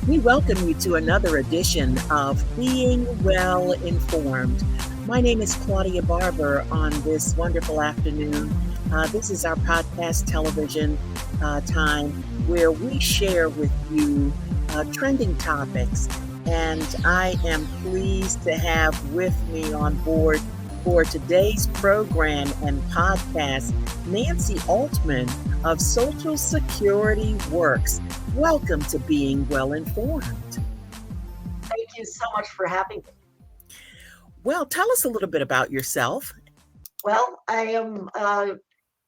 We welcome you to another edition of Being Well Informed. My name is Claudia Barber on this wonderful afternoon. This is our podcast television time where we share with you trending topics. And I am pleased to have with me on board for today's program and podcast, Nancy Altman of Social Security Works. Welcome to Being Well Informed. Thank you so much for having me. Well, tell us a little bit about yourself. Well, I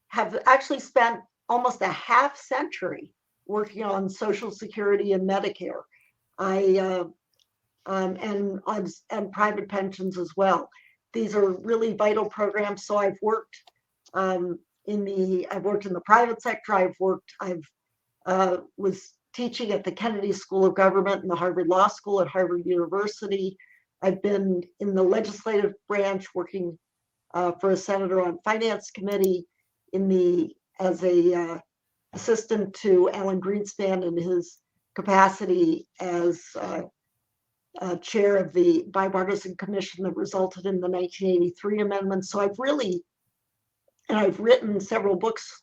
have actually spent almost a half century working on Social Security and Medicare, and private pensions as well. These are really vital programs. So I've worked in the private sector. I was teaching at the Kennedy School of Government and the Harvard Law School at Harvard University. I've been in the legislative branch working for a senator on finance committee as a assistant to Alan Greenspan in his capacity as chair of the bipartisan commission that resulted in the 1983 amendments. So I've written several books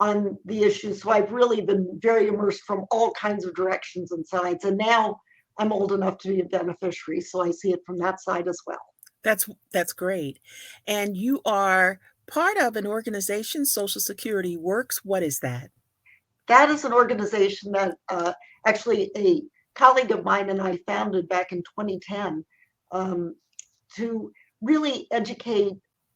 on the issue. So I've really been very immersed from all kinds of directions and sides. And now I'm old enough to be a beneficiary, so I see it from that side as well. That's great. And you are part of an organization, Social Security Works. What is that? That is an organization that actually a colleague of mine and I founded back in 2010 to really educate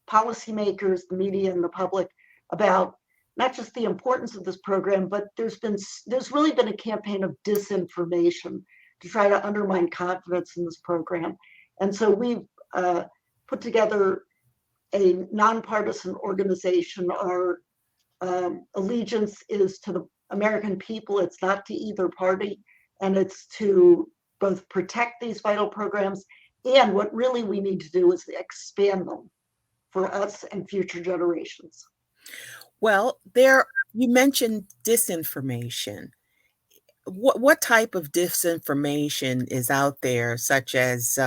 policymakers, the media, and the public about not just the importance of this program, but there's really been a campaign of disinformation to try to undermine confidence in this program. And so we've put together a nonpartisan organization. Our allegiance is to the American people. It's not to either party, and it's to both protect these vital programs, and what really we need to do is expand them for us and future generations. Well, you mentioned disinformation. What type of disinformation is out there, such as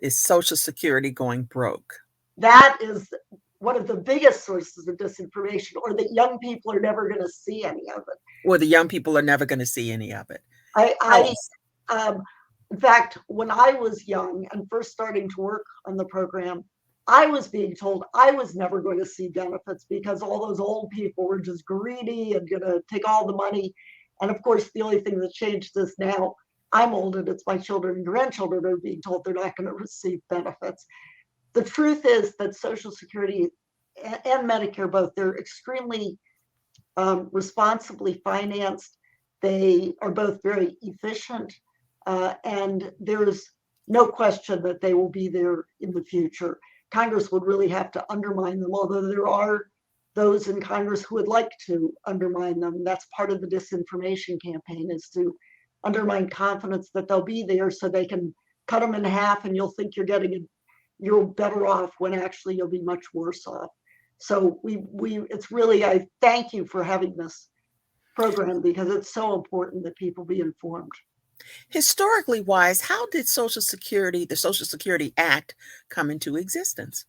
is Social Security going broke? That is one of the biggest sources of disinformation, or that young people are never going to see any of it. Or the young people are never going to see any of it. In fact, when I was young and first starting to work on the program, I was being told I was never going to see benefits because all those old people were just greedy and going to take all the money. And of course, the only thing that changed is now I'm old and it's my children and grandchildren are being told they're not going to receive benefits. The truth is that Social Security and Medicare both, they're extremely responsibly financed. They are both very efficient, and there's no question that they will be there in the future. Congress would really have to undermine them, although there are those in Congress who would like to undermine them. That's part of the disinformation campaign, is to undermine confidence that they'll be there so they can cut them in half and you'll think you're better off when actually you'll be much worse off. So I thank you for having this program because it's so important that people be informed. Historically wise, how did the Social Security Act come into existence?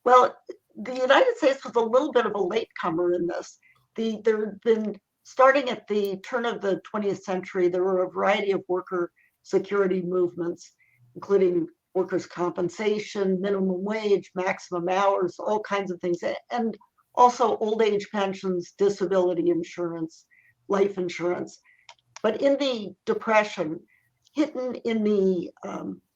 Well, the United States was a little bit of a latecomer in this. There have been, starting at the turn of the 20th century, there were a variety of worker security movements, including workers' compensation, minimum wage, maximum hours, all kinds of things, and also old age pensions, disability insurance, life insurance. But in the Depression, hidden in the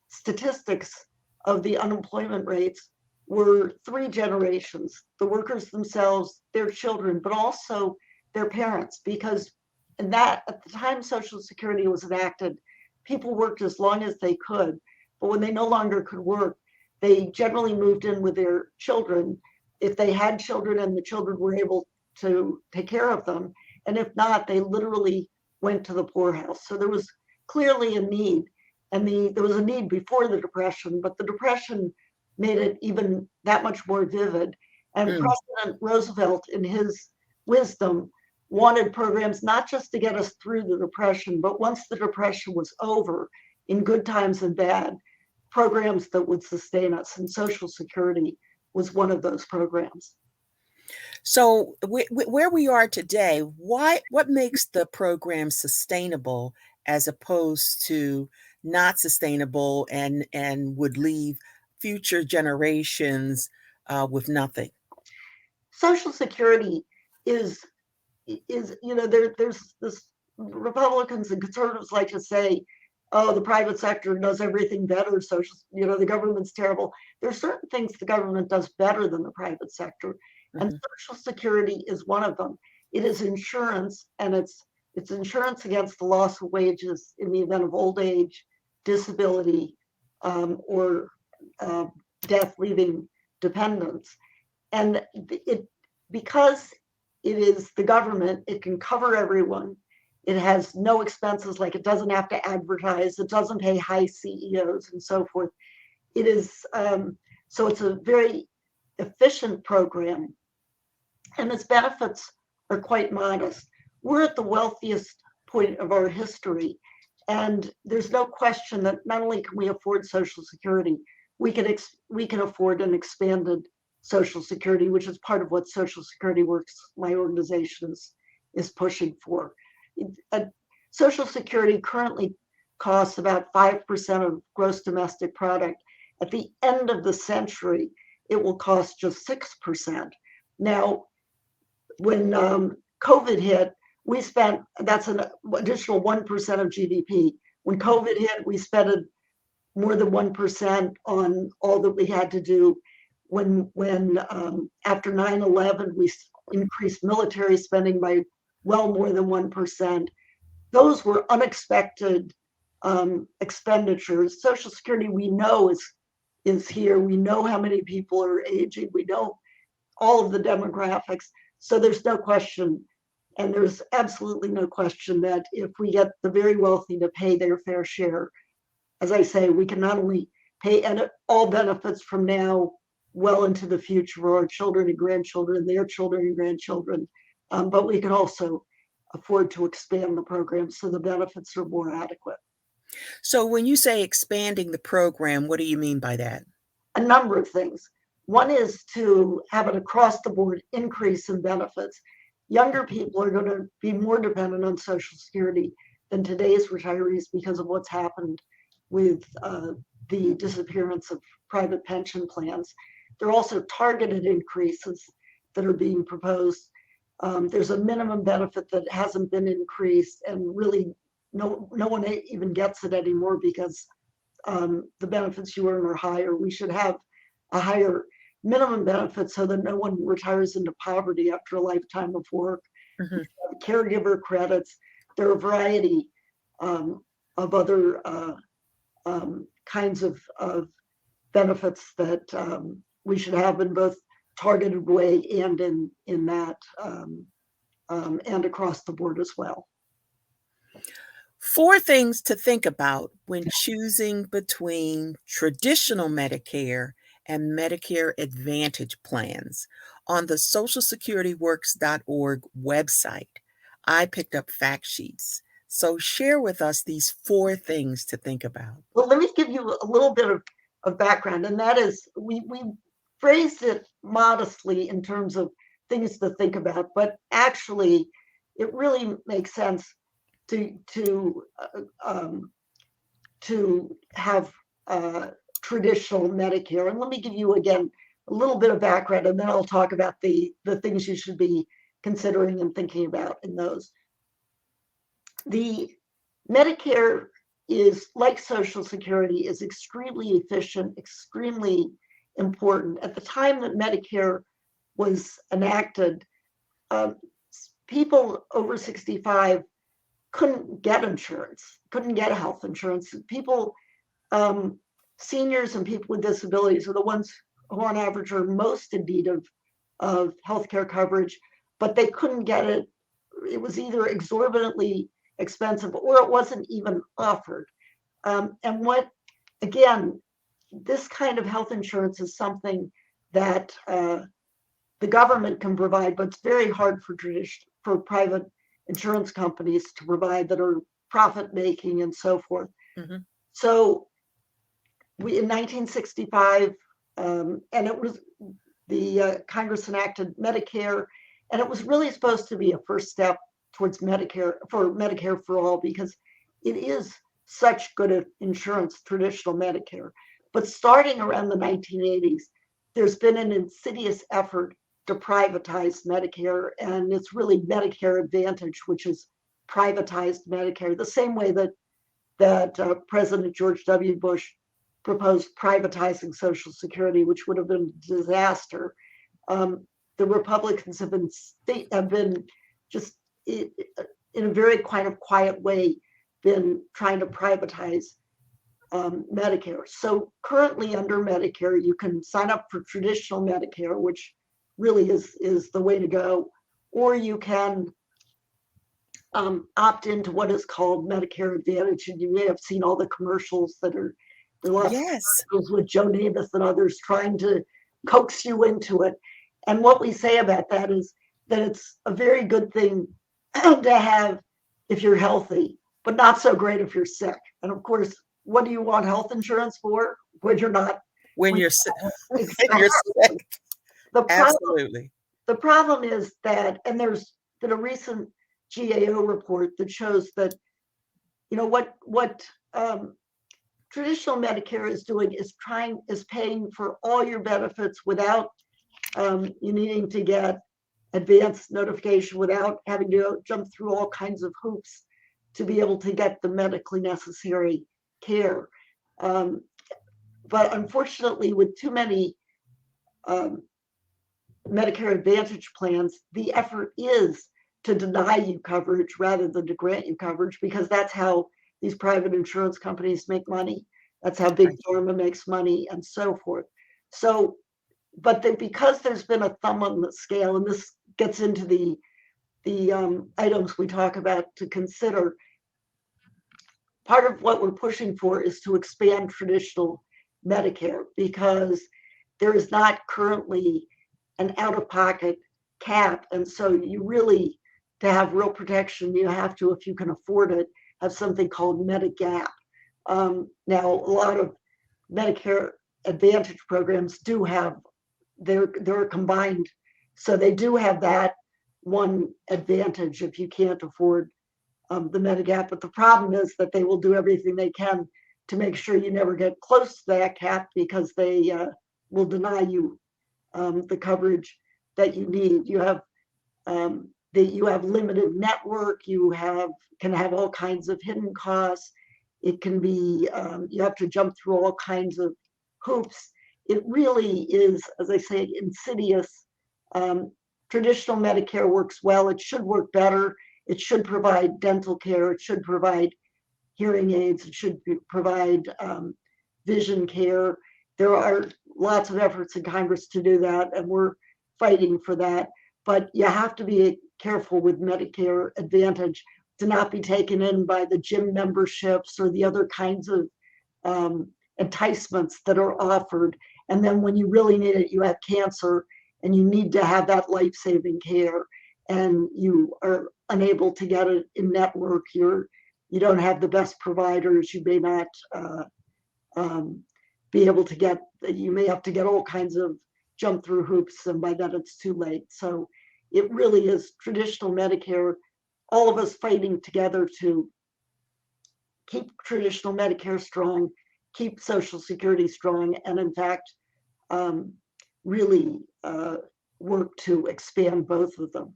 statistics of the unemployment rates were three generations: the workers themselves, their children, but also their parents, because at the time Social Security was enacted, people worked as long as they could, but when they no longer could work, they generally moved in with their children if they had children and the children were able to take care of them, and if not, they literally went to the poorhouse. So there was clearly a need, and there was a need before the Depression, but the Depression made it even that much more vivid. And President Roosevelt, in his wisdom, wanted programs not just to get us through the Depression, but once the Depression was over, in good times and bad, programs that would sustain us. And Social Security was one of those programs. So where we are today, what makes the program sustainable as opposed to not sustainable and would leave future generations with nothing? Social Security is there's this, Republicans and conservatives like to say, oh, the private sector does everything better, the government's terrible. There's certain things the government does better than the private sector, and Social Security is one of them. It is insurance, and it's insurance against the loss of wages in the event of old age, disability, or death leaving dependents. And because it is the government, it can cover everyone. It has no expenses, like it doesn't have to advertise, it doesn't pay high CEOs and so forth. It is, so it's a very efficient program, and its benefits are quite modest. We're at the wealthiest point of our history, and there's no question that not only can we afford Social Security, we can afford an expanded Social Security, which is part of what Social Security Works, my organization, is pushing for. Social Security currently costs about 5% of gross domestic product. At the end of the century, it will cost just 6%. Now, when COVID hit, we spent, that's an additional 1% of GDP. When COVID hit, we spent more than 1% on all that we had to do. When after 9/11, we increased military spending by well more than 1%. Those were unexpected expenditures. Social Security, we know, is here. We know how many people are aging. We know all of the demographics. So there's no question, and there's absolutely no question that if we get the very wealthy to pay their fair share, as I say, we can not only pay all benefits from now well into the future for our children and grandchildren, their children and grandchildren, but we can also afford to expand the program so the benefits are more adequate. So when you say expanding the program, what do you mean by that? A number of things. One is to have an across the board increase in benefits. Younger people are going to be more dependent on Social Security than today's retirees because of what's happened with the disappearance of private pension plans. There are also targeted increases that are being proposed. There's a minimum benefit that hasn't been increased, and really no one even gets it anymore because the benefits you earn are higher. We should have a higher minimum benefit so that no one retires into poverty after a lifetime of work. Caregiver credits. There are a variety of other kinds of benefits that we should have in both targeted way and in that and across the board as well. 4 things to think about when choosing between traditional Medicare and Medicare Advantage plans. On the socialsecurityworks.org website, I picked up fact sheets. So share with us these 4 things to think about. Well, let me give you a little bit of background, and that is we phrased it modestly in terms of things to think about, but actually it really makes sense to have traditional Medicare. And let me give you again a little bit of background, and then I'll talk about the things you should be considering and thinking about in those. The Medicare is, like Social Security, is extremely efficient, extremely important. At the time that Medicare was enacted, people over 65 couldn't get insurance, couldn't get health insurance. People, seniors and people with disabilities are the ones who on average are most in need of healthcare coverage, but they couldn't get it. It was either exorbitantly expensive or it wasn't even offered. Again, this kind of health insurance is something that the government can provide, but it's very hard for for private insurance companies to provide that are profit making and so forth. Mm-hmm. So we in 1965, and it was the Congress enacted Medicare, and it was really supposed to be a first step towards Medicare for all, because it is such good insurance, traditional Medicare. But starting around the 1980s, there's been an insidious effort to privatize Medicare, and it's really Medicare Advantage, which is privatized Medicare, the same way that President George W. Bush proposed privatizing Social Security, which would have been a disaster. The Republicans have been just in a very kind of quiet way been trying to privatize Medicare. So currently under Medicare, you can sign up for traditional Medicare, which really is the way to go, or you can opt into what is called Medicare Advantage, and you may have seen all the commercials that are there are lots of commercials with Joe Namath and others trying to coax you into it. And what we say about that is that it's a very good thing to have if you're healthy, but not so great if you're sick. And of course, what do you want health insurance for when you're not? When you're sick. Exactly. When you're sick. Absolutely. The problem is that, and there's been a recent GAO report that shows that, you know, what traditional Medicare is doing is paying for all your benefits without you needing to get advance notification, without having to jump through all kinds of hoops to be able to get the medically necessary care. But unfortunately, with too many Medicare Advantage plans, the effort is to deny you coverage rather than to grant you coverage, because that's how these private insurance companies make money. That's how big pharma makes money, and so forth. So, but because there's been a thumb on the scale, and this gets into the items we talk about to consider, part of what we're pushing for is to expand traditional Medicare, because there is not currently an out-of-pocket cap. And so you really, to have real protection, you have to, if you can afford it, have something called Medigap. Now, a lot of Medicare Advantage programs do have, they're combined. So they do have that one advantage if you can't afford the Medigap. But the problem is that they will do everything they can to make sure you never get close to that cap, because they will deny you the coverage that you need. You have limited network. You can have all kinds of hidden costs. It can be you have to jump through all kinds of hoops. It really is, as I say, insidious. Traditional Medicare works well. It should work better. It should provide dental care. It should provide hearing aids. It should provide vision care. There are lots of efforts in Congress to do that, and we're fighting for that. But you have to be careful with Medicare Advantage to not be taken in by the gym memberships or the other kinds of enticements that are offered. And then when you really need it, you have cancer and you need to have that life-saving care, and you are unable to get it in network. You don't have the best providers. You may not be able to get, you may have to get all kinds of jump through hoops, and by then it's too late. So it really is traditional Medicare, all of us fighting together to keep traditional Medicare strong, keep Social Security strong, and in fact, really work to expand both of them.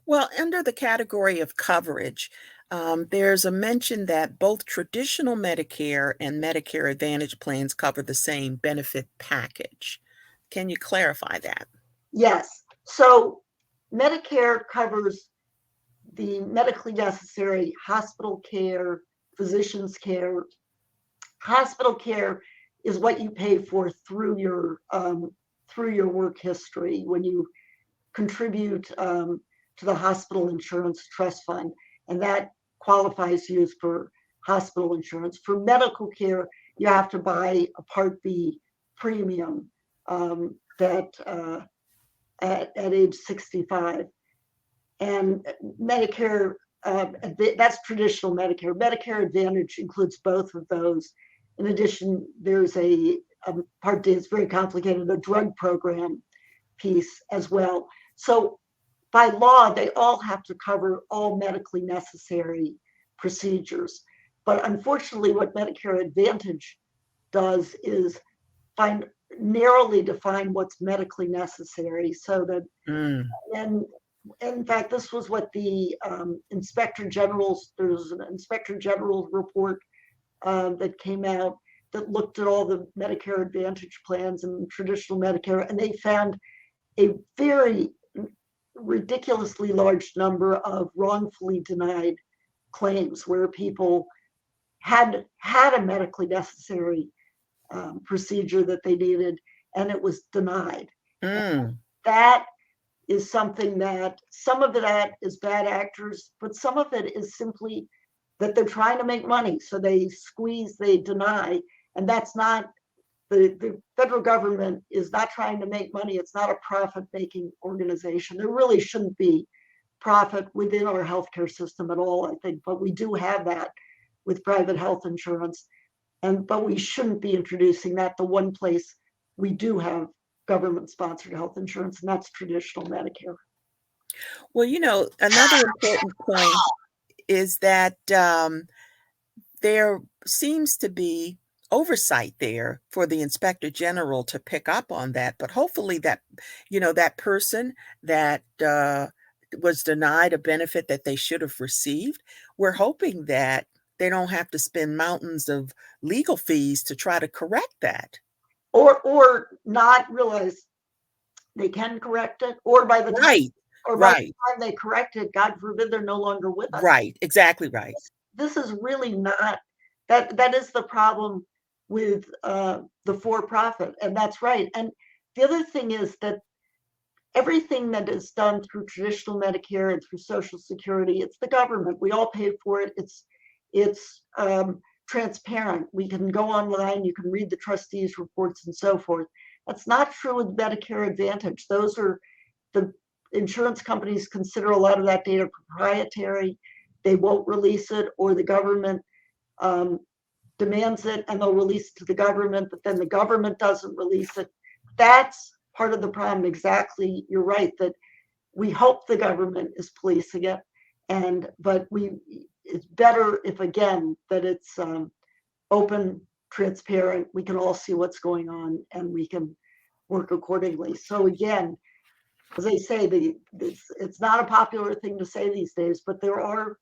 Well, under the category of coverage, there's a mention that both traditional Medicare and Medicare Advantage plans cover the same benefit package. Can you clarify that? Yes. So Medicare covers the medically necessary hospital care, physician's care. Hospital care is what you pay for through your work history when you contribute to the hospital insurance trust fund, and that qualifies you for hospital insurance. For medical care, you have to buy a Part B premium that at age 65. And Medicare, that's traditional Medicare. Medicare Advantage includes both of those. In addition, there's a Part D, it's very complicated, a drug program piece as well. So by law, they all have to cover all medically necessary procedures. But unfortunately, what Medicare Advantage does is narrowly define what's medically necessary, so that, and in fact, this was what the Inspector General's, there's an Inspector General report that came out that looked at all the Medicare Advantage plans and traditional Medicare, and they found a very ridiculously large number of wrongfully denied claims where people had a medically necessary procedure that they needed, and it was denied. That is something that some of that is bad actors, but some of it is simply that they're trying to make money. So they squeeze, they deny, and that's not, the federal government is not trying to make money. It's not a profit-making organization. There really shouldn't be profit within our healthcare system at all, I think, but we do have that with private health insurance. But we shouldn't be introducing that. The one place we do have government-sponsored health insurance, and that's traditional Medicare. Well, another important point is that there seems to be oversight there for the Inspector General to pick up on that. But hopefully that, that person that was denied a benefit that they should have received, we're hoping that they don't have to spend mountains of legal fees to try to correct that. Or not realize they can correct it, or by the time, by the time they correct it, God forbid, they're no longer with us. Right, exactly right. This is really not, that is the problem with the for-profit, and that's right. And the other thing is that everything that is done through traditional Medicare and through Social Security, it's the government. We all pay for it. It's transparent. We can go online, you can read the trustees' reports and so forth. That's not true with Medicare Advantage. Those are, the insurance companies consider a lot of that data proprietary. They won't release it, or the government demands it and they'll release it to the government, but then the government doesn't release it. That's part of the problem. Exactly, you're right, that we hope the government is policing it, but it's better if, again, that it's open, transparent, we can all see what's going on and we can work accordingly. So again, as I say, it's not a popular thing to say these days, but there are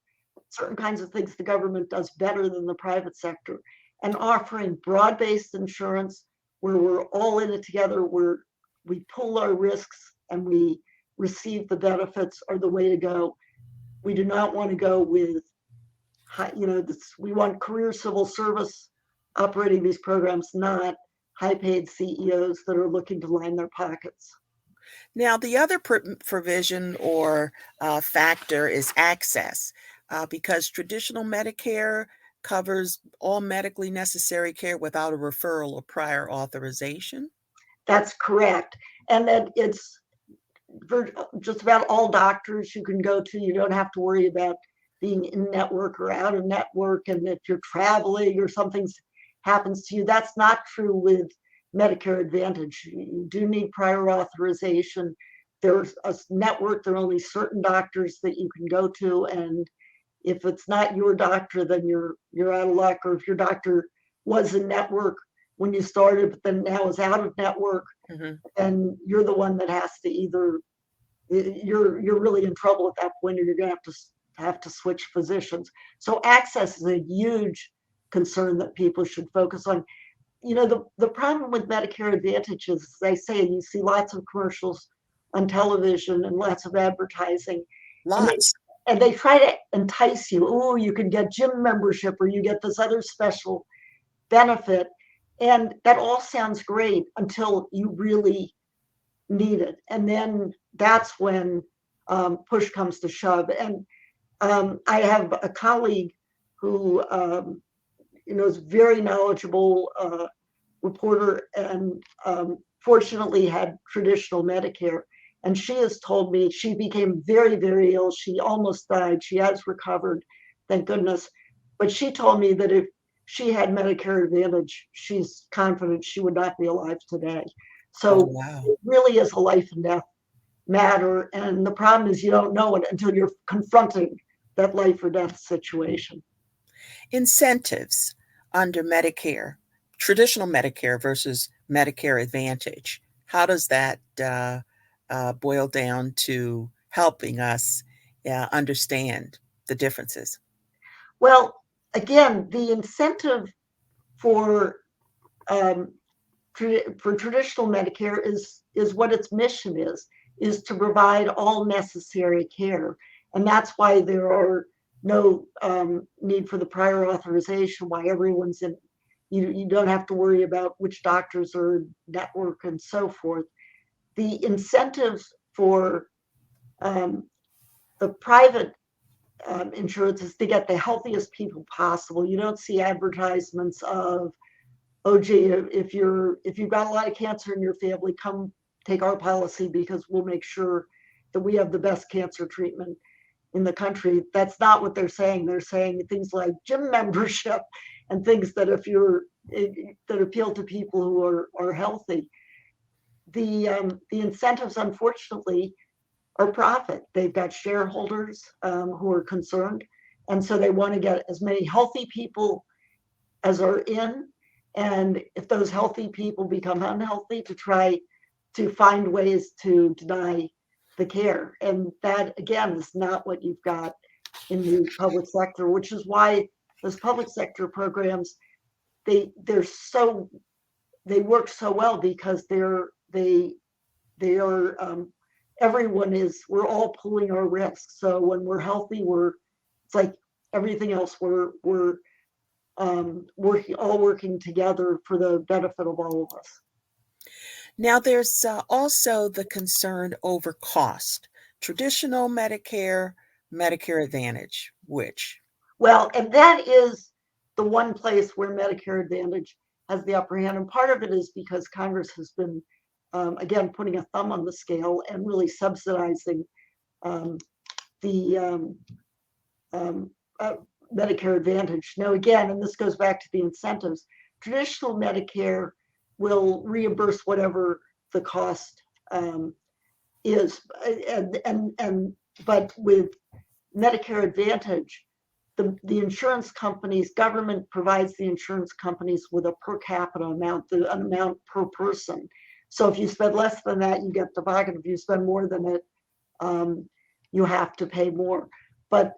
certain kinds of things the government does better than the private sector, and offering broad-based insurance where we're all in it together, where we pool our risks and we receive the benefits, are the way to go. We do not want to go with we want career civil service operating these programs, not high-paid CEOs that are looking to line their pockets. Now, the other provision or factor is access, because traditional Medicare covers all medically necessary care without a referral or prior authorization. That's correct. And that it's for just about all doctors you can go to. You don't have to worry about being in network or out of network, and if you're traveling or something happens to you. That's not true with Medicare Advantage. You do need prior authorization. There's a network. There are only certain doctors that you can go to, and if it's not your doctor, then you're out of luck. Or if your doctor was in network when you started, but then now is out of network, then you're the one that has to either, you're really in trouble at that point, or you're going to have to switch physicians. So access is a huge concern that people should focus on. The problem with Medicare Advantage is, as I say, you see lots of commercials on television and lots of advertising. Lots. And they try to entice you. Oh, you can get gym membership, or you get this other special benefit. And that all sounds great until you really need it. And then that's when push comes to shove. And I have a colleague who is very knowledgeable reporter, and fortunately had traditional Medicare. And she has told me she became very, very ill. She almost died. She has recovered, thank goodness. But she told me that if she had Medicare Advantage, she's confident she would not be alive today. Oh, So wow. it really is a life and death matter. And the problem is you don't know it until you're confronting that life or death situation. Incentives under Medicare, traditional Medicare versus Medicare Advantage. How does that boil down to helping us understand the differences? Well, again, the incentive for um, for traditional Medicare is what its mission is to provide all necessary care, and that's why there are no need for the prior authorization. Why everyone's in, you don't have to worry about which doctors are network and so forth. The incentives for um, the private insurance is to get the healthiest people possible. You don't see advertisements of, oh gee, if you've got a lot of cancer in your family, come take our policy because we'll make sure that we have the best cancer treatment in the country. That's not what they're saying. They're saying things like gym membership and things that if you're that appeal to people who are healthy. The incentives, unfortunately, are profit. They've got shareholders who are concerned, and so they want to get as many healthy people as are in, and if those healthy people become unhealthy, to try to find ways to deny the care. And that, again, is not what you've got in the public sector, which is why those public sector programs, they're so, they work so well because they are everyone is, we're all pulling our risks. So when we're healthy, it's like everything else, we're working together for the benefit of all of us. Now, there's also the concern over cost. Traditional Medicare, Medicare Advantage, which? Well, and that is the one place where Medicare Advantage has the upper hand. And part of it is because Congress has been, again, putting a thumb on the scale and really subsidizing the Medicare Advantage. Now, again, and this goes back to the incentives, traditional Medicare will reimburse whatever the cost is, but with Medicare Advantage, the insurance companies, government provides the insurance companies with a per capita amount, an amount per person. So if you spend less than that, you get the pocket. If you spend more than it, you have to pay more. But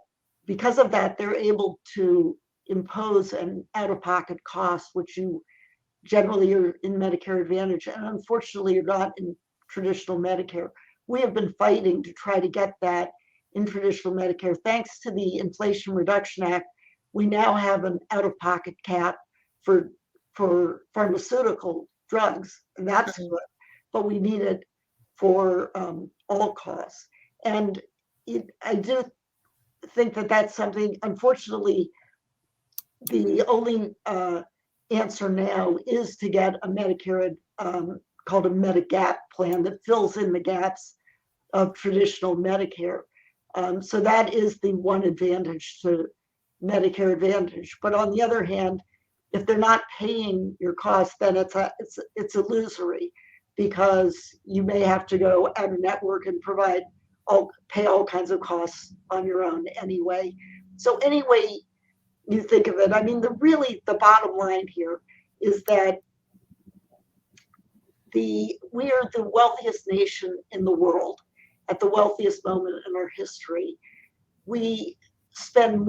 because of that, they're able to impose an out-of-pocket cost, which you generally are in Medicare Advantage, and unfortunately you're not in traditional Medicare. We have been fighting to try to get that in traditional Medicare. Thanks to the Inflation Reduction Act, we now have an out-of-pocket cap for pharmaceutical drugs, and that's good. But we need it for all costs. And I do think that that's something, unfortunately, the only answer now is to get a Medicare called a Medigap plan that fills in the gaps of traditional Medicare. So that is the one advantage to Medicare Advantage. But on the other hand, if they're not paying your costs, then it's illusory, because you may have to go out of network and pay all kinds of costs on your own anyway. So anyway, you think of it, I mean, the bottom line here is that we are the wealthiest nation in the world at the wealthiest moment in our history. We spend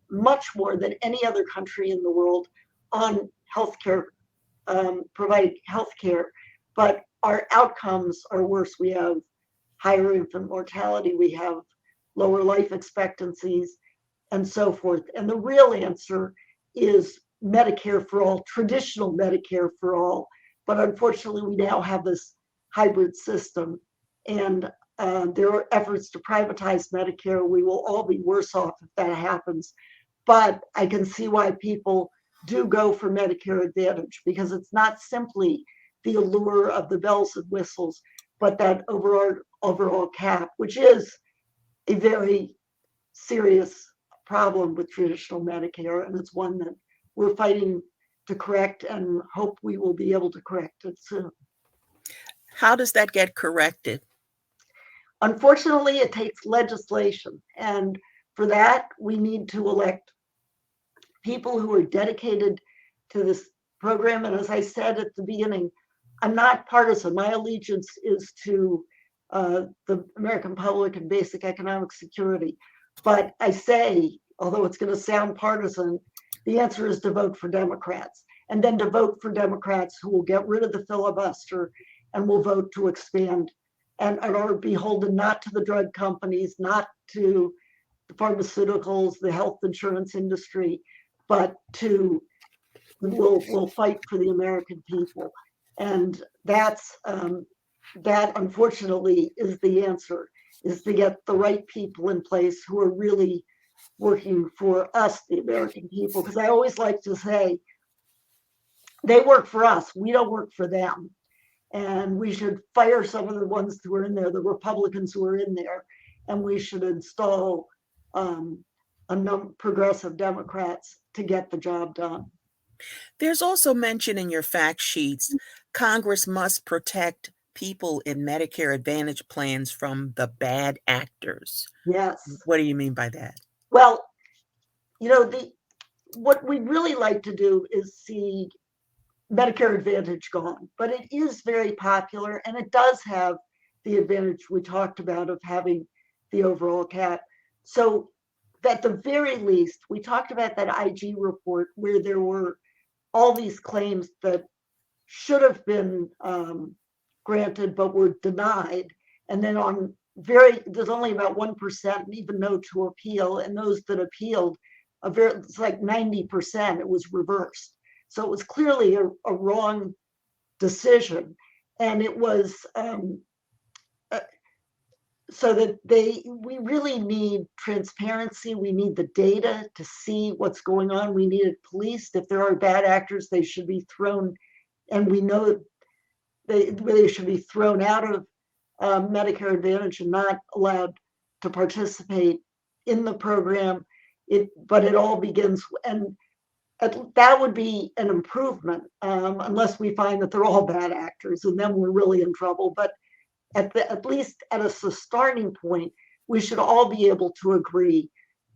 much more than any other country in the world on healthcare, providing healthcare, but our outcomes are worse. We have higher infant mortality, we have lower life expectancies, and so forth. And the real answer is Medicare for all, traditional Medicare for all. But unfortunately, we now have this hybrid system, and there are efforts to privatize Medicare. We will all be worse off if that happens. But I can see why people do go for Medicare Advantage, because it's not simply the allure of the bells and whistles, but that overall cap, which is a very serious problem with traditional Medicare, and it's one that we're fighting to correct and hope we will be able to correct it soon. How does that get corrected? Unfortunately, it takes legislation, and for that, we need to elect people who are dedicated to this program. And as I said at the beginning, I'm not partisan. My allegiance is to the American public and basic economic security. But I say, although it's going to sound partisan, the answer is to vote for Democrats, and then to vote for Democrats who will get rid of the filibuster and will vote to expand and are beholden not to the drug companies, not to the pharmaceuticals, the health insurance industry, but will fight for the American people. And that unfortunately is the answer, is to get the right people in place who are really working for us, the American people. Because I always like to say, they work for us, we don't work for them. And we should fire some of the ones who are in there, the Republicans who are in there, and we should install progressive Democrats to get the job done. There's also mention in your fact sheets, Congress must protect people in Medicare Advantage plans from the bad actors. Yes. What do you mean by that? Well, what we really like to do is see Medicare Advantage gone, but it is very popular, and it does have the advantage we talked about of having the overall cap. So at the very least, we talked about that IG report where there were all these claims that should have been granted but were denied, and then there's only about 1% even no to appeal, and those that appealed, it's like 90%, it was reversed. So it was clearly a wrong decision, and it was so that we really need transparency. We need the data to see what's going on. We need it policed. If there are bad actors, they should be thrown, and we know they should be thrown out of Medicare Advantage and not allowed to participate in the program. But it all begins, and that would be an improvement, unless we find that they're all bad actors, and then we're really in trouble. But at least at a starting point, we should all be able to agree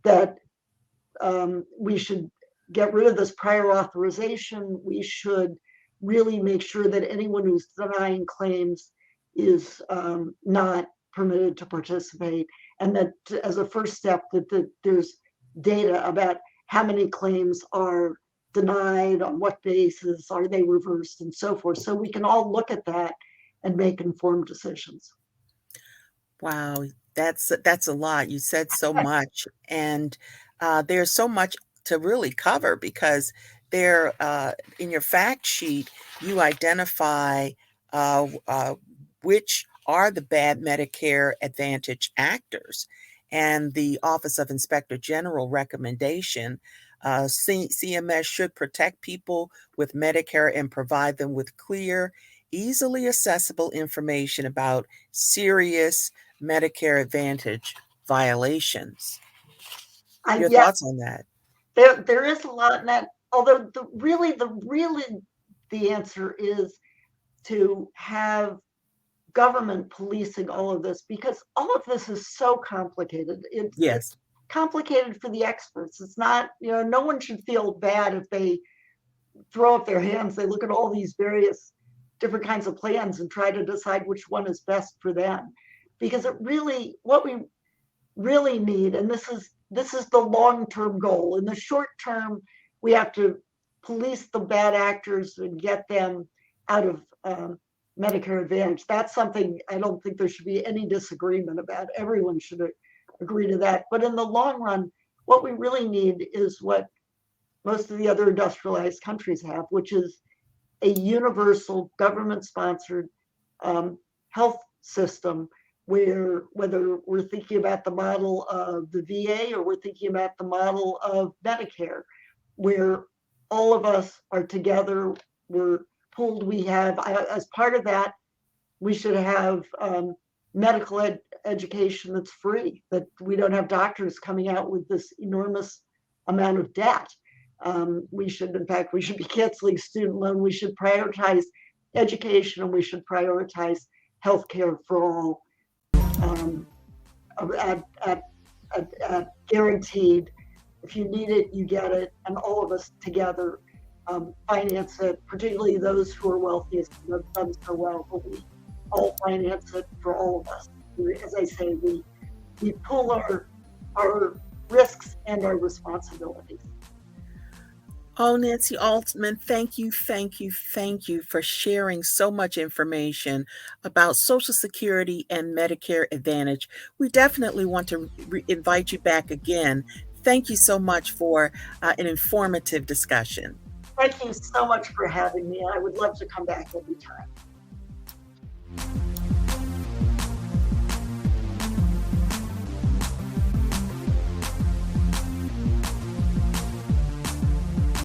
that we should get rid of this prior authorization. We should really make sure that anyone who's denying claims is not permitted to participate, and that as a first step, that there's data about how many claims are denied, on what basis, are they reversed, and so forth. So we can all look at that and make informed decisions. Wow, that's a lot. You said so much, and there's so much to really cover because there, in your fact sheet, you identify which are the bad Medicare Advantage actors, and the Office of Inspector General recommendation. CMS should protect people with Medicare and provide them with clear, easily accessible information about serious Medicare Advantage violations. Your thoughts on that? There is a lot in that, although the answer is to have government policing all of this, because all of this is so complicated. It's complicated for the experts. It's not, no one should feel bad if they throw up their hands. They look at all these various different kinds of plans and try to decide which one is best for them. Because what we really need, and this is the long-term goal. In the short term, we have to police the bad actors and get them out of Medicare Advantage. That's something I don't think there should be any disagreement about. Everyone should agree to that. But in the long run, what we really need is what most of the other industrialized countries have, which is a universal government-sponsored health system, where, whether we're thinking about the model of the VA or we're thinking about the model of Medicare, where all of us are together, we're pooled, we have, as part of that, We should have medical education that's free, that we don't have doctors coming out with this enormous amount of debt. We should be canceling student loan. We should prioritize education, and we should prioritize healthcare for all, guaranteed. If you need it, you get it, and all of us together finance it, particularly those who are wealthiest and have done so well, but we all finance it for all of us. As I say, we pull our risks and our responsibilities. Oh, Nancy Altman, thank you, thank you, thank you for sharing so much information about Social Security and Medicare Advantage. We definitely want to invite you back again. Thank you so much for an informative discussion. Thank you so much for having me. I would love to come back anytime.